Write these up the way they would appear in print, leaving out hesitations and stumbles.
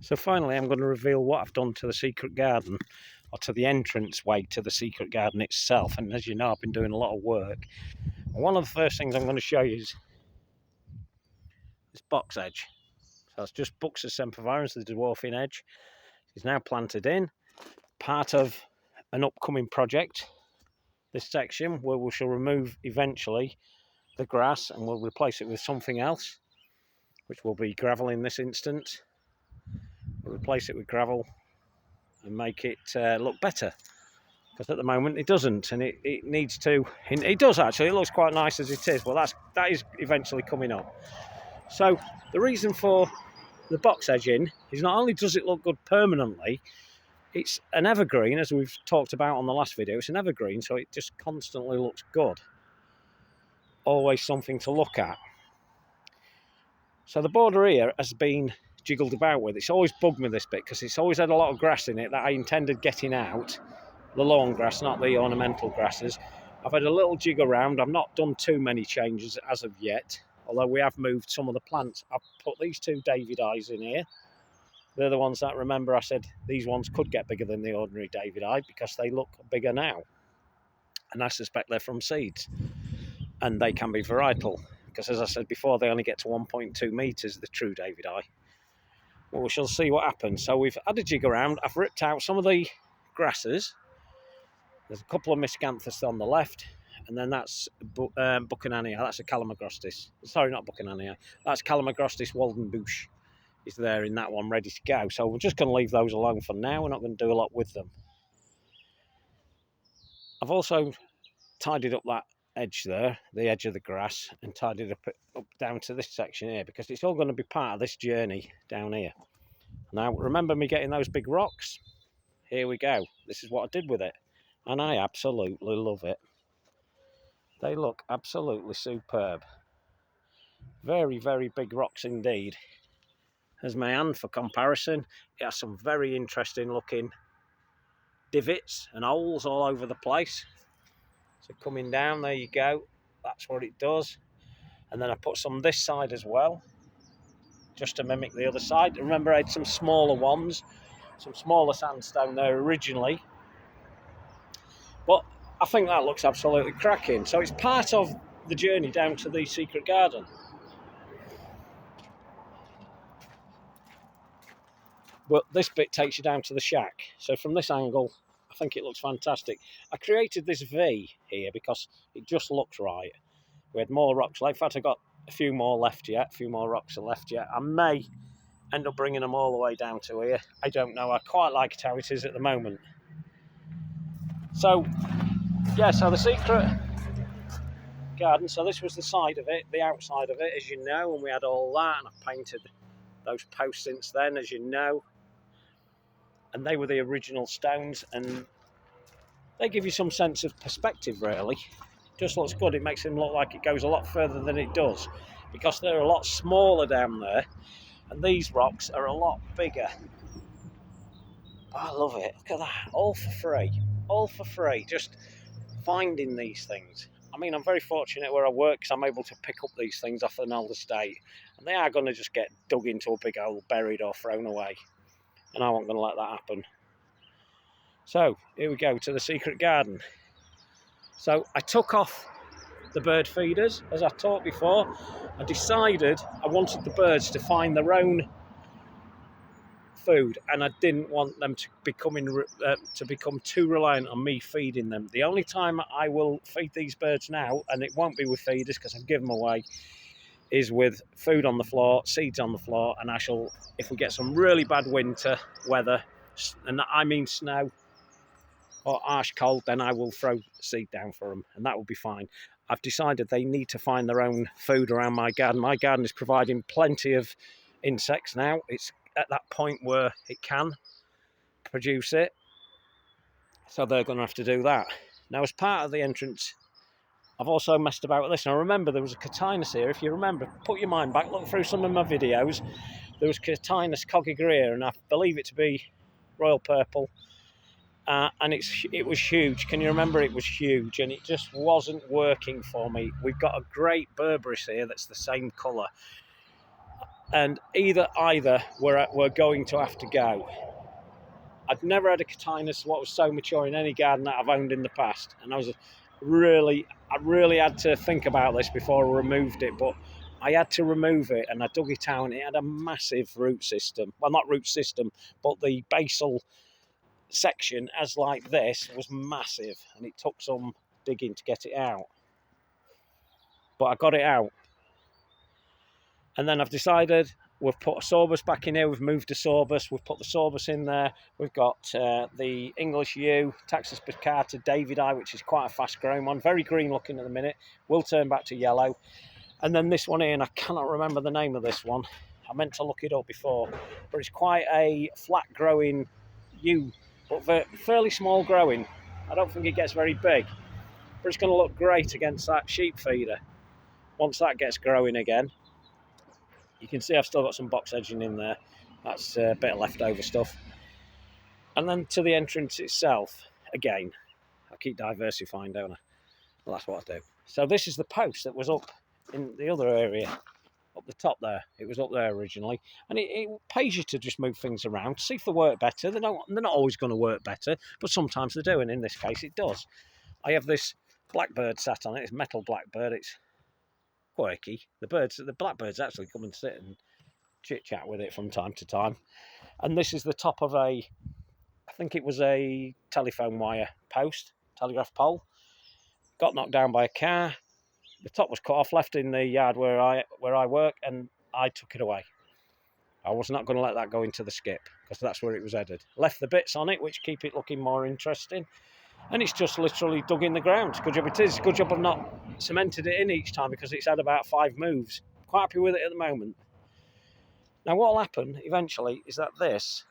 So finally I'm going to reveal what I've done to the secret garden, or to the entrance way to the secret garden itself. And as you know, I've been doing a lot of work. And one of the first things I'm going to show you is this box edge. So it's just Buxus sempervirens, the dwarfing edge. It's now planted in, part of an upcoming project, this section, where we shall remove eventually the grass and we'll replace it with something else, which will be gravel in this instance. We'll replace it with gravel and make it look better, because at the moment it doesn't, and it needs to. It does actually, it looks quite nice as it is, but that is eventually coming up. So the reason for the box edging is not only does it look good permanently, it's an evergreen, as we've talked about on the last video. It's an evergreen, so it just constantly looks good. Always something to look at. So the border here has been jiggled about with. It's always bugged me, this bit, because it's always had a lot of grass in it that I intended getting out. The lawn grass, not the ornamental grasses. I've had a little jig around. I've not done too many changes as of yet, although we have moved some of the plants. I've put these two David eyes in here. They're the ones that, remember, I said these ones could get bigger than the ordinary David eye because they look bigger now. And I suspect they're from seeds. And they can be varietal, because as I said before, they only get to 1.2 metres, the true David eye. Well, we shall see what happens. So we've had a jig around. I've ripped out some of the grasses. There's a couple of miscanthus on the left, and then that's Buchanania. That's a Calamagrostis. Sorry, not Buchanania. That's Calamagrostis Waldenbush. Is there in that one, ready to go. So we're just going to leave those alone for now. We're not going to do a lot with them. I've also tidied up that edge there, the edge of the grass, and tidied up down to this section here, because it's all going to be part of this journey down here. Now, remember me getting those big rocks? Here we go. This is what I did with it, and I absolutely love it. They look absolutely superb. Very, very big rocks indeed. There's my hand for comparison. It has some very interesting looking divots and holes all over the place. So coming down, there you go. That's what it does. And then I put some this side as well, just to mimic the other side. Remember, I had some smaller ones, some smaller sandstone there originally. But I think that looks absolutely cracking. So it's part of the journey down to the secret garden. But this bit takes you down to the shack. So from this angle, I think it looks fantastic. I created this V here because it just looks right. We had more rocks left. In fact, I've got a few more left yet. A few more rocks are left yet. I may end up bringing them all the way down to here. I don't know. I quite like it how it is at the moment. So, yeah, so the secret garden. So this was the side of it, the outside of it, as you know. And we had all that. And I've painted those posts since then, as you know. And they were the original stones, and they give you some sense of perspective, really. Just looks good. It makes them look like it goes a lot further than it does, because they're a lot smaller down there, and these rocks are a lot bigger. I love it. Look at that. All for free. All for free. Just finding these things. I mean, I'm very fortunate where I work, because I'm able to pick up these things off an old estate, and they are going to just get dug into a big hole, buried or thrown away. And I wasn't going to let that happen. So, here we go to the secret garden. So, I took off the bird feeders, as I taught before. I decided I wanted the birds to find their own food, and I didn't want them to become too reliant on me feeding them. The only time I will feed these birds now, and it won't be with feeders because I've given them away, is with food on the floor, seeds on the floor, and I shall, if we get some really bad winter weather, and I mean snow or harsh cold, then I will throw seed down for them, and that will be fine. I've decided they need to find their own food around my garden. My garden is providing plenty of insects now. It's at that point where it can produce it, so they're going to have to do that. Now, as part of the entrance, I've also messed about with this. Now, remember, there was a Cotinus here. If you remember, put your mind back, look through some of my videos. There was Cotinus cogigrea, and I believe it to be royal purple. And it was huge. Can you remember? It was huge, and it just wasn't working for me. We've got a great berberis here that's the same colour. and either we're going to have to go. I'd never had a Catinus what was so mature in any garden that I've owned in the past, and I really had to think about this before I removed it, but I had to remove it, and I dug it out, and it had a massive root system. Well, not root system, but the basal section, as like this, was massive, and it took some digging to get it out. But I got it out. And then I've decided we've put a sorbus back in here. We've moved a sorbus. We've put the sorbus in there. We've got the English yew, Taxus baccata, Davidi, which is quite a fast-growing one. Very green looking at the minute. Will turn back to yellow. And then this one here, and I cannot remember the name of this one. I meant to look it up before. But it's quite a flat-growing yew, but fairly small growing. I don't think it gets very big. But it's going to look great against that sheep feeder once that gets growing again. You can see I've still got some box edging in there. That's a bit of leftover stuff. And then to the entrance itself, again, I keep diversifying, don't I? Well, that's what I do. So this is the post that was up in the other area, up the top there. It was up there originally. And it pays you to just move things around, see if they work better. They're not always going to work better, but sometimes they do, and in this case it does. I have this blackbird sat on it. It's metal blackbird. It's quirky. The blackbirds actually come and sit and chit chat with it from time to time. And this is the top of I think it was a telephone wire post, telegraph pole. Got knocked down by a car. The top was cut off, left in the yard where I work, and I took it away. I was not going to let that go into the skip because that's where it was headed. Left the bits on it which keep it looking more interesting. And it's just literally dug in the ground. Good job it is. Good job I've not cemented it in each time because it's had about 5 moves. Quite happy with it at the moment. Now what will happen eventually is that this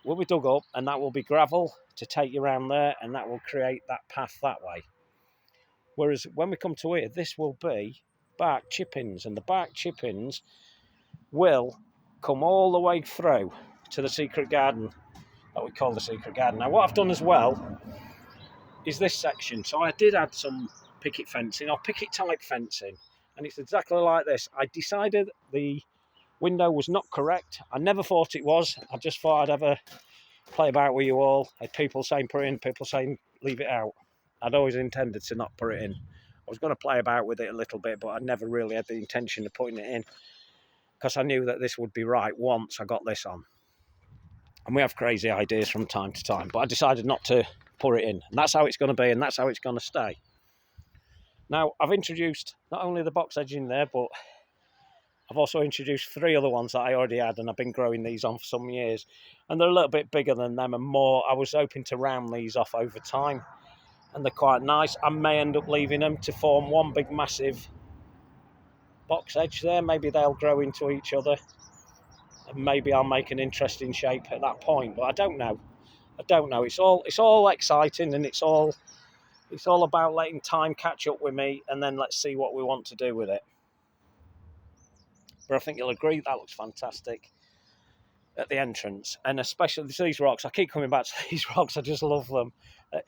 will be dug up and that will be gravel to take you around there, and that will create that path that way. Whereas when we come to here, this will be bark chippings, and the bark chippings will come all the way through to the secret garden that we call the secret garden. Now what I've done as well is this section. So I did add some picket fencing, or picket type fencing, and it's exactly like this. I decided the window was not correct. I never thought it was. I just thought I'd have a play about with you all. I had people saying put it in, people saying leave it out. I'd always intended to not put it in. I was going to play about with it a little bit, but I never really had the intention of putting it in because I knew that this would be right once I got this on. And we have crazy ideas from time to time, but I decided not to put it in. And that's how it's going to be, and that's how it's going to stay. Now, I've introduced not only the box edging there, but I've also introduced 3 other ones that I already had, and I've been growing these on for some years. And they're a little bit bigger than them and more. I was hoping to round these off over time, and they're quite nice. I may end up leaving them to form one big massive box edge there. Maybe they'll grow into each other, and maybe I'll make an interesting shape at that point, but I don't know. It's all exciting, and it's all about letting time catch up with me, and then let's see what we want to do with it. But I think you'll agree that looks fantastic at the entrance, and especially these rocks. I keep coming back to these rocks. I just love them.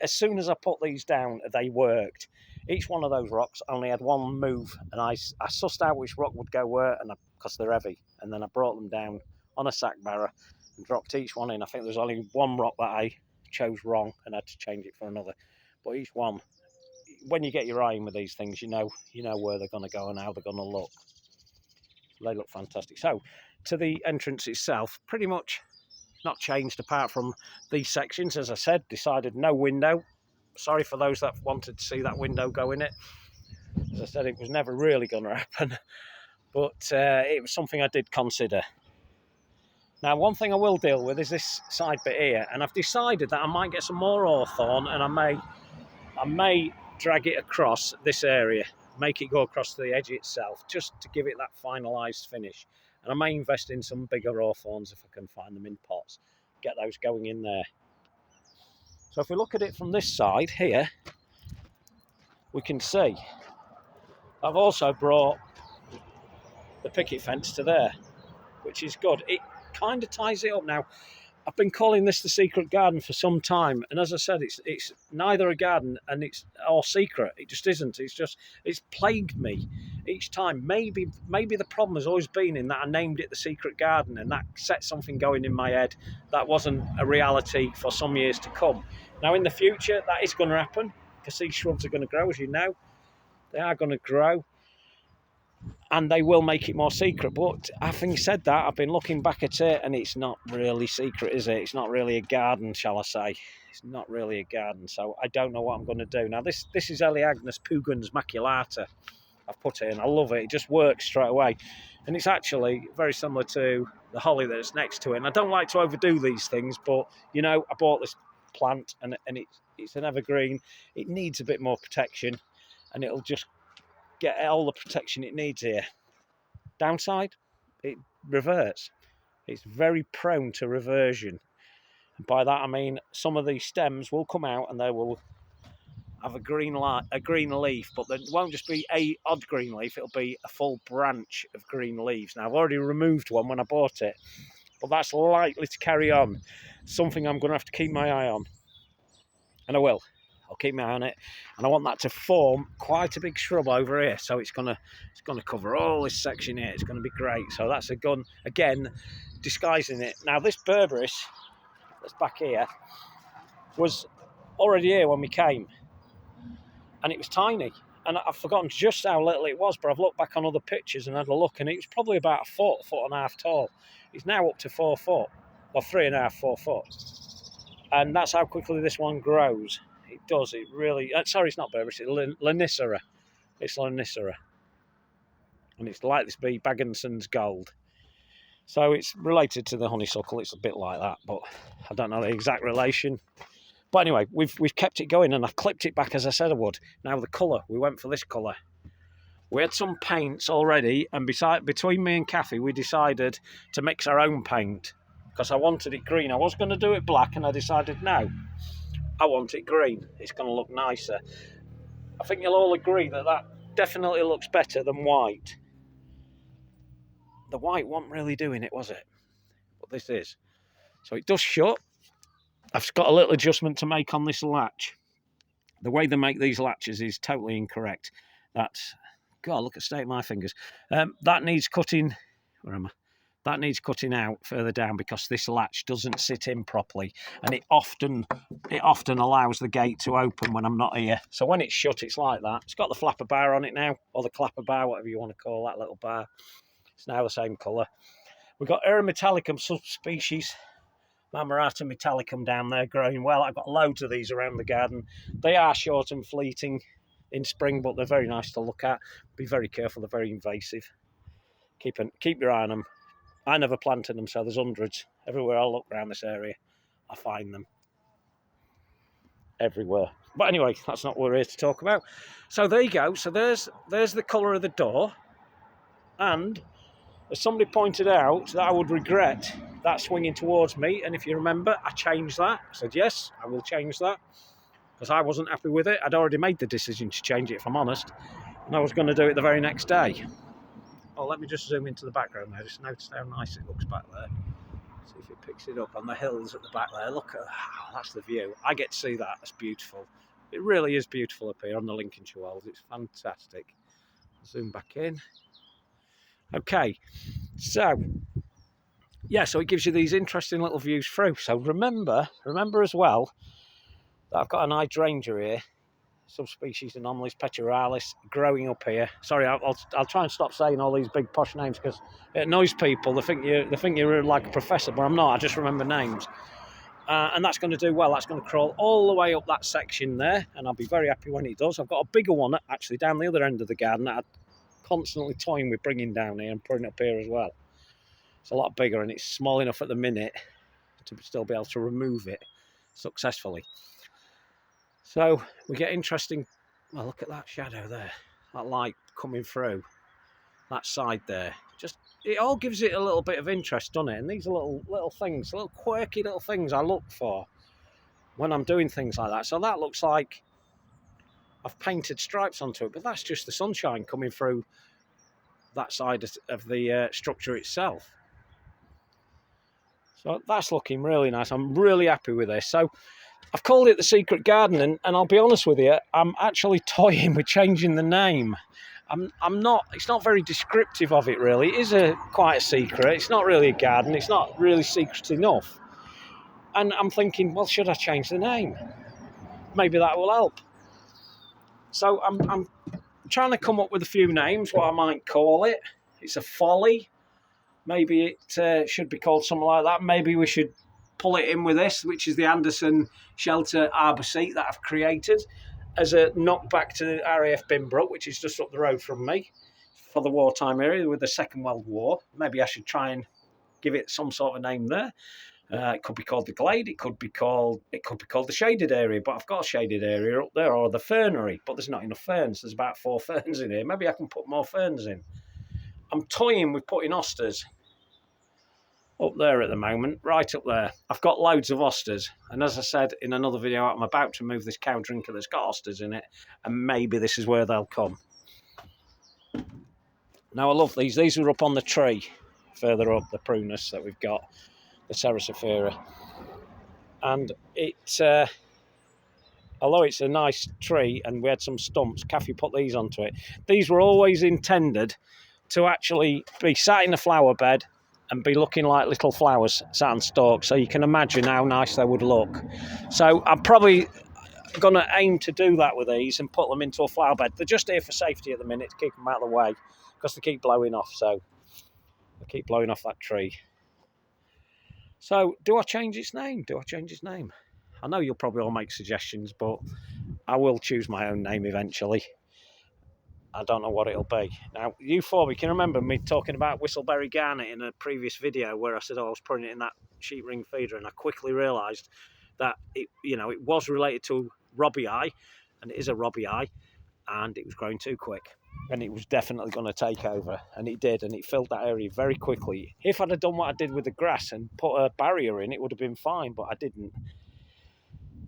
As soon as I put these down, they worked. Each one of those rocks only had one move, and I sussed out which rock would go where, and because they're heavy, and then I brought them down on a sack barrow and dropped each one in. I think there's only one rock that I chose wrong and had to change it for another. But each one, when you get your eye in with these things, you know where they're going to go and how they're going to look. They look fantastic. So to the entrance itself, pretty much not changed apart from these sections. As I said, decided no window. Sorry for those that wanted to see that window go in it. As I said, it was never really going to happen, but it was something I did consider. Now, one thing I will deal with is this side bit here, and I've decided that I might get some more hawthorn, and I may drag it across this area, make it go across the edge itself, just to give it that finalised finish. And I may invest in some bigger hawthorns if I can find them in pots, get those going in there. So if we look at it from this side here, we can see I've also brought the picket fence to there, which is good. It kind of ties it up. Now, I've been calling this the secret garden for some time, and as I said, it's neither a garden or secret. It just isn't. It's plagued me each time. Maybe the problem has always been in that I named it the secret garden, and that set something going in my head that wasn't a reality for some years to come. Now in the future that is going to happen, because these shrubs are going to grow, as you know. They are going to grow, and they will make it more secret. But having said that, I've been looking back at it, and it's not really secret, is it? It's not really a garden, shall I say. It's not really a garden, so I don't know what I'm going to do. Now, this is Elaeagnus pugans maculata. I've put it in. I love it. It just works straight away. And it's actually very similar to the holly that's next to it. And I don't like to overdo these things, but, you know, I bought this plant, and it's an evergreen. It needs a bit more protection, and it'll just get all the protection it needs here. Downside, it reverts. It's very prone to reversion. And by that I mean some of these stems will come out and they will have a green leaf, but there won't just be a odd green leaf, it'll be a full branch of green leaves. Now I've already removed one when I bought it, but that's likely to carry on. Something I'm going to have to keep my eye on, and I will. I'll keep my eye on it, and I want that to form quite a big shrub over here. So it's gonna cover all this section here. It's gonna be great. So that's a gun again, disguising it. Now this berberis that's back here was already here when we came, and it was tiny. And I've forgotten just how little it was, but I've looked back on other pictures and had a look, and it was probably about a foot and a half tall. It's now up to 4 foot, or 3.5, 4 foot, and that's how quickly this one grows. It does. It really. Sorry, it's not berberis. It's Lonicera. It's Lonicera, and it's like this bee, Bagenson's gold. So it's related to the honeysuckle. It's a bit like that, but I don't know the exact relation. But anyway, we've kept it going, and I've clipped it back as I said I would. Now the colour, we went for this colour. We had some paints already, and between me and Kathy, we decided to mix our own paint because I wanted it green. I was going to do it black, and I decided no. I want it green. It's going to look nicer. I think you'll all agree that definitely looks better than white. The white wasn't really doing it, was it? But this is. So it does shut. I've got a little adjustment to make on this latch. The way they make these latches is totally incorrect. God, look at the state of my fingers. That needs cutting. Where am I? That needs cutting out further down because this latch doesn't sit in properly, and it often allows the gate to open when I'm not here. So when it's shut, it's like that. It's got the flapper bar on it now, or the clapper bar, whatever you want to call that little bar. It's now the same colour. We've got Metallicum subspecies, Marmorata metallicum down there growing well. I've got loads of these around the garden. They are short and fleeting in spring, but they're very nice to look at. Be very careful, they're very invasive. Keep your eye on them. I never planted them, so there's hundreds. Everywhere I look around this area, I find them. Everywhere. But anyway, that's not what we're here to talk about. So there you go. So there's the colour of the door. And as somebody pointed out, that I would regret that swinging towards me. And if you remember, I changed that. I said, yes, I will change that. Because I wasn't happy with it. I'd already made the decision to change it, if I'm honest. And I was going to do it the very next day. Oh, let me just zoom into the background there. Just notice how nice it looks back there. See if it picks it up on the hills at the back there. Look at that's the view. I get to see that. It's beautiful. It really is beautiful up here on the Lincolnshire Wolds. It's fantastic. Zoom back in. Okay, so yeah, so it gives you these interesting little views through. So remember as well that I've got an hydrangea here. Subspecies Anomalies peturalis growing up here. Sorry, I'll try and stop saying all these big posh names because it annoys people. They think you're like a professor, but I'm not. I just remember names. And that's going to do well. That's going to crawl all the way up that section there, and I'll be very happy when it does. I've got a bigger one actually down the other end of the garden that I'm constantly toying with bringing down here and putting up here as well. It's a lot bigger, and it's small enough at the minute to still be able to remove it successfully. So we get interesting. Well, look at that shadow there, that light coming through that side there. Just it all gives it a little bit of interest, doesn't it? And these are little things, little quirky little things I look for when I'm doing things like that. So that looks like I've painted stripes onto it, but that's just the sunshine coming through that side of the structure itself. So that's looking really nice. I'm really happy with this. So I've called it the Secret Garden, and I'll be honest with you, I'm actually toying with changing the name. I'm not. It's not very descriptive of it really. It is quite a secret. It's not really a garden. It's not really secret enough. And I'm thinking, well, should I change the name? Maybe that will help. So I'm trying to come up with a few names. What I might call it. It's a folly. Maybe it should be called something like that. Maybe we should pull it in with this, which is the Anderson Shelter Arbour Seat that I've created as a knockback to the RAF Binbrook, which is just up the road from me, for the wartime area with the Second World War. Maybe I should try and give it some sort of name there. It could be called the Glade. It could be called the shaded area. But I've got a shaded area up there, or the fernery. But there's not enough ferns. There's about 4 ferns in here. Maybe I can put more ferns in. I'm toying with putting hostas up there at the moment, right up there. I've got loads of hostas, and as I said in another video, I'm about to move this cow drinker that's got hostas in it, and maybe this is where they'll come. Now I love these. These are up on the tree further up, the prunus that we've got, the Cerasifera, and although it's a nice tree and we had some stumps, Kathy put these onto it. These were always intended to actually be sat in a flower bed and be looking like little flowers sat on stalks, so you can imagine how nice they would look. So I'm probably going to aim to do that with these and put them into a flower bed. They're just here for safety at the minute, to keep them out of the way, because they keep blowing off, so they keep blowing off that tree. So do I change its name? Do I change its name? I know you'll probably all make suggestions, but I will choose my own name eventually. I don't know what it'll be. Now, you four, you can remember me talking about Whistleberry Garnet in a previous video where I said, I was putting it in that sheep ring feeder, and I quickly realised that it was related to Robbie Eye, and it is a Robbie Eye, and it was growing too quick, and it was definitely going to take over, and it did, and it filled that area very quickly. If I'd have done what I did with the grass and put a barrier in, it would have been fine, but I didn't.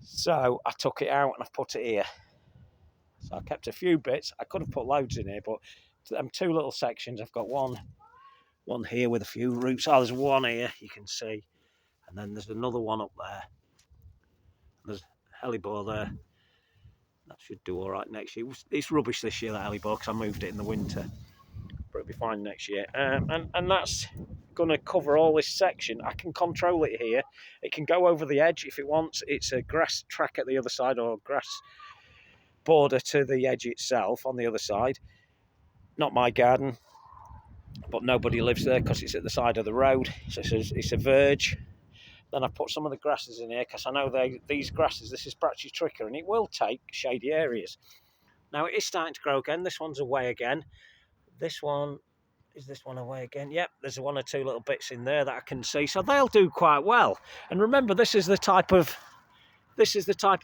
So I took it out and I've put it here. So I kept a few bits. I could have put loads in here, but two little sections. I've got one here with a few roots. Oh, there's one here, you can see. And then there's another one up there. There's hellebore there. That should do all right next year. It's rubbish this year, that hellebore, because I moved it in the winter. But it'll be fine next year. And that's going to cover all this section. I can control it here. It can go over the edge if it wants. It's a grass track at the other side, or grass border to the edge itself on the other side. Not my garden, but nobody lives there because it's at the side of the road, so it's a verge. Then I put some of the grasses in here because I know these grasses, this is Brachytricha, and it will take shady areas. Now it is starting to grow again. This one's away again. Is this one away again? Yep, there's one or two little bits in there that I can see, so they'll do quite well. And remember, this is the type of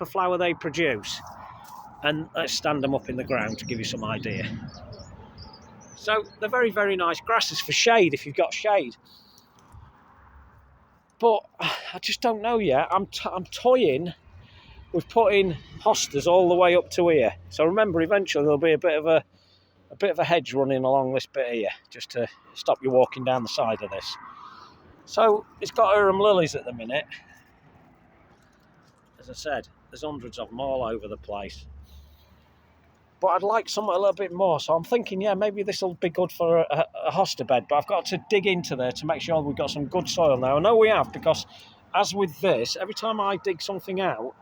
flower they produce. And let's stand them up in the ground to give you some idea. So they're very, very nice grasses for shade if you've got shade. But I just don't know yet. I'm toying with putting hostas all the way up to here. So remember, eventually there'll be a bit of a hedge running along this bit here, just to stop you walking down the side of this. So it's got arum lilies at the minute. As I said, there's hundreds of them all over the place. But I'd like something a little bit more, so I'm thinking, yeah, maybe this will be good for a hosta bed, but I've got to dig into there to make sure we've got some good soil now. I know we have, because as with this, every time I dig something out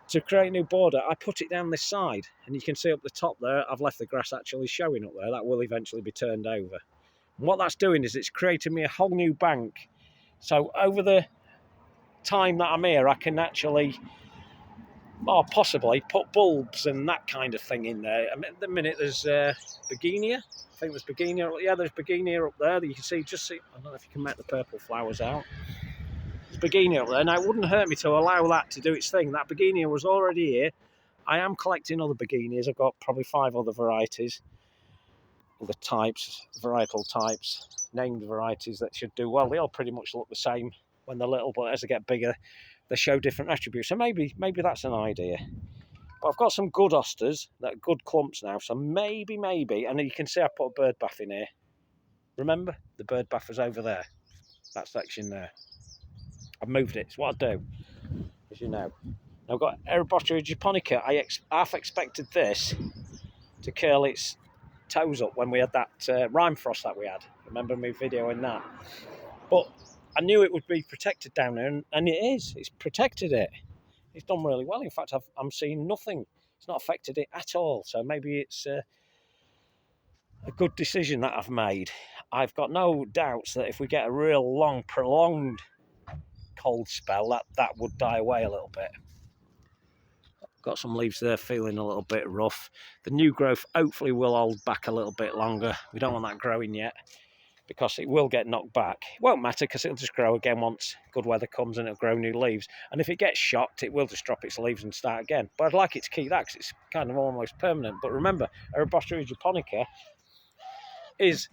to create a new border, I put it down this side, and you can see up the top there, I've left the grass actually showing up there. That will eventually be turned over. And what that's doing is it's creating me a whole new bank. So over the time that I'm here, I can actually, or possibly, put bulbs and that kind of thing in there. I mean, at the minute there's begonia. I think there's begonia. Yeah, there's begonia up there that you can see. I don't know if you can make the purple flowers out. There's begonia up there. Now, it wouldn't hurt me to allow that to do its thing. That begonia was already here. I am collecting other begonias. I've got probably 5 other varieties. Other types, varietal types, named varieties that should do well. They all pretty much look the same when they're little, but as they get bigger, they show different attributes. So maybe that's an idea. But I've got some good hostas, that good clumps now. So maybe, and you can see I put a bird bath in here. Remember, the bird bath was over there, that section there. I've moved it. It's what I do, as you know. I've got Erebotria japonica. I half expected this to curl its toes up when we had that rime frost that we had. Remember me videoing that? But I knew it would be protected down there, and it is. It's protected it. It's done really well. In fact, I'm seeing nothing. It's not affected it at all. So maybe it's a good decision that I've made. I've got no doubts that if we get a real long, prolonged cold spell, that would die away a little bit. Got some leaves there feeling a little bit rough. The new growth hopefully will hold back a little bit longer. We don't want that growing yet because it will get knocked back. It won't matter because it'll just grow again once good weather comes and it'll grow new leaves. And if it gets shocked, it will just drop its leaves and start again. But I'd like it to keep that because it's kind of almost permanent. But remember, Ereboscia japonica is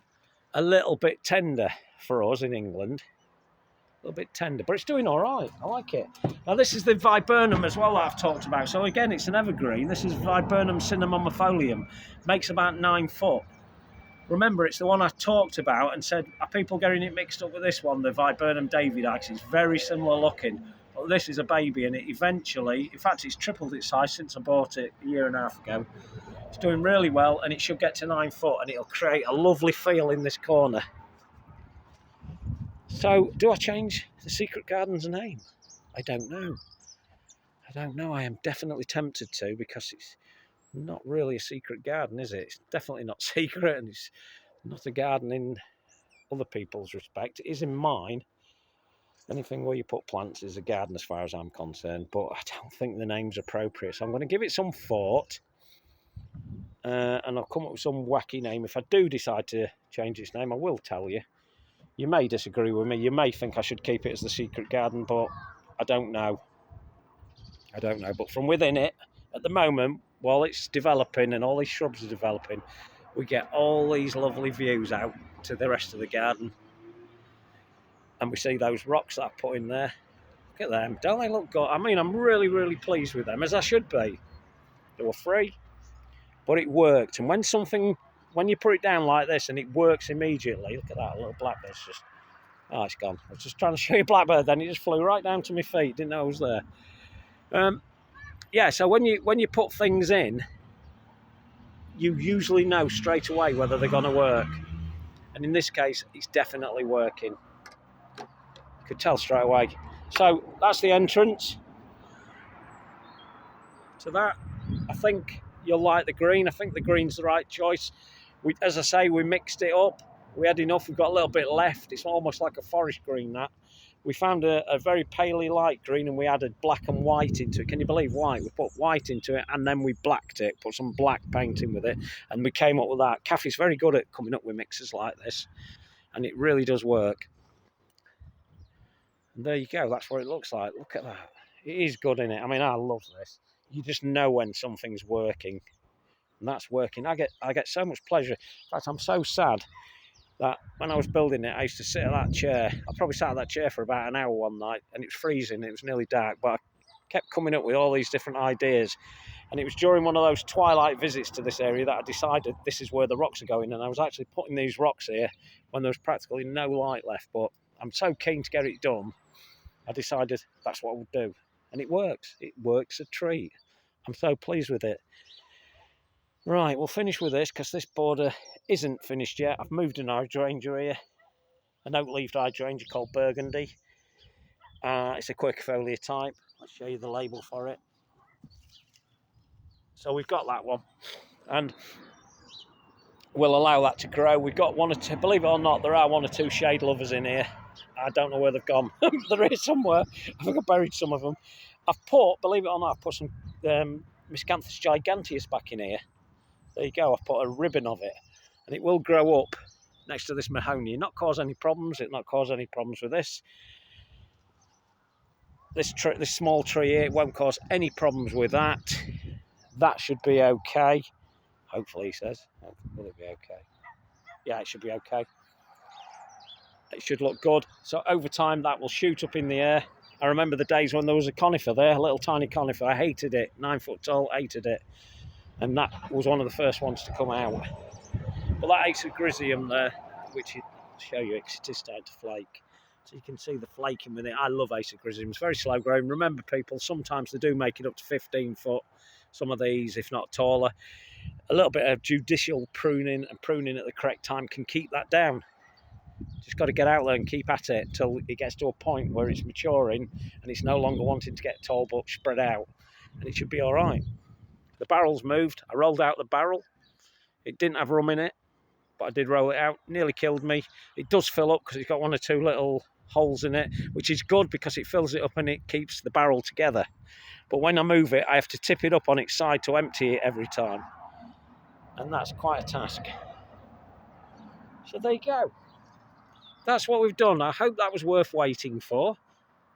a little bit tender for us in England. A little bit tender, but it's doing all right. I like it. Now this is the viburnum as well that I've talked about. So again, it's an evergreen. This is viburnum cinnamomifolium. Makes about 9 foot. Remember, it's the one I talked about and said, are people getting it mixed up with this one, the viburnum davidii? It's very similar looking. But this is a baby, and it eventually, in fact, it's tripled its size since I bought it a year and a half ago. It's doing really well, and it should get to 9 foot, and it'll create a lovely feel in this corner. So, do I change the secret garden's name? I don't know. I am definitely tempted to, because it's not really a secret garden, is it? It's definitely not secret, and it's not a garden in other people's respect. It is in mine. Anything where you put plants is a garden as far as I'm concerned, but I don't think the name's appropriate. So I'm going to give it some thought, and I'll come up with some wacky name. If I do decide to change its name, I will tell you. You may disagree with me. You may think I should keep it as the secret garden, but I don't know. But from within it, at the moment, while it's developing and all these shrubs are developing, we get all these lovely views out to the rest of the garden. And we see those rocks that I put in there. Look at them. Don't they look good? I mean, I'm really, really pleased with them, as I should be. They were free, but it worked. And when you put it down like this and it works immediately, look at that, little blackbird's just, oh, it's gone. I was just trying to show you blackbird then, it just flew right down to my feet, didn't know I was there. Yeah, so when you put things in, you usually know straight away whether they're going to work. And in this case, it's definitely working. You could tell straight away. So that's the entrance to that. I think you'll like the green. I think the green's the right choice. As I say, we mixed it up. We had enough. We've got a little bit left. It's almost like a forest green, that. We found a very paley light green, and we added black and white into it. Can you believe white? We put white into it, and then we blacked it, put some black paint in with it, and we came up with that. Kathy's very good at coming up with mixes like this, and it really does work. And there you go. That's what it looks like. Look at that. It is good, isn't it? I mean, I love this. You just know when something's working, and that's working. I get so much pleasure. In fact, I'm so sad that when I was building it, I used to sit at that chair. I probably sat at that chair for about an hour one night, and it was freezing. It was nearly dark, but I kept coming up with all these different ideas. And it was during one of those twilight visits to this area that I decided this is where the rocks are going. And I was actually putting these rocks here when there was practically no light left. But I'm so keen to get it done, I decided that's what I would do. And it works. It works a treat. I'm so pleased with it. Right, we'll finish with this because this border isn't finished yet. I've moved an hydrangea here, an oak-leaved hydrangea called Burgundy. It's a quercifolia type. I'll show you the label for it. So we've got that one, and we'll allow that to grow. We've got one or two, believe it or not, there are one or two shade lovers in here. I don't know where they've gone. There is somewhere. I think I buried some of them. I've put, believe it or not, I've put some Miscanthus giganteus back in here. There you go, I've put a ribbon of it, and it will grow up next to this mahogany, not cause any problems. It'll not cause any problems with this. This small tree here, it won't cause any problems with that. That should be okay. Hopefully, he says. Will it be okay? Yeah, it should be okay. It should look good. So over time, that will shoot up in the air. I remember the days when there was a conifer there, a little tiny conifer. I hated it, 9 foot tall, hated it. And that was one of the first ones to come out. But that Acergryzium there, which I'll show you, it is starting to flake. So you can see the flaking with it. I love Acergryzium. It's very slow growing. Remember, people, sometimes they do make it up to 15 foot. some of these, if not taller. A little bit of judicial pruning and pruning at the correct time can keep that down. Just got to get out there and keep at it till it gets to a point where it's maturing and it's no longer wanting to get tall but spread out, and it should be all right. The barrel's moved. I rolled out the barrel. It didn't have rum in it, but I did roll it out. Nearly killed me. It does fill up because it's got one or two little holes in it, which is good because it fills it up and it keeps the barrel together. But when I move it, I have to tip it up on its side to empty it every time, and that's quite a task. So there you go. That's what we've done. I hope that was worth waiting for.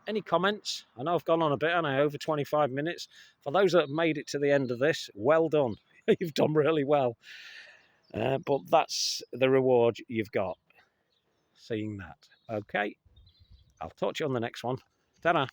Any comments? I know I've gone on a bit, and I over 25 minutes. For those that have made it to the end of this, well done. You've done really well. But that's the reward you've got, seeing that. Okay, I'll talk to you on the next one. Ta-da.